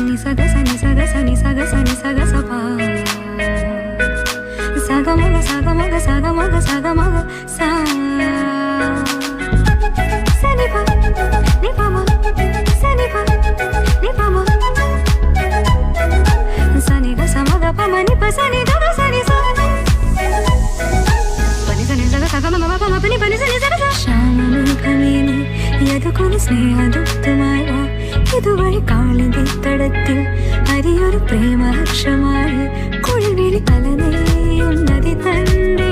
ni sa ga sa ni sa ga sa ni sa ga sa ni sa ga sa pa sa ga ma ga sa ga ma ga sa ga ma ga sa ga ma ga sa sa ni pa ma sa ni pa ma sa ni ga sa ma ga pa ma ni pa sa ni ga sa ni sa pa ni sa ni sa ga sa ga ma ma pa ma pa ni sa ni sa ga sa ശ്യാമമേഘമേനി Yadukula സ്നേഹദൂതുമായി വാ ഇതുവഴി കാളിന്റെ തടത്തിൽ അരിയൊരു പ്രേമഹർഷമായി കുഴിവിളി തലനെയ്യും നദി തന്റെ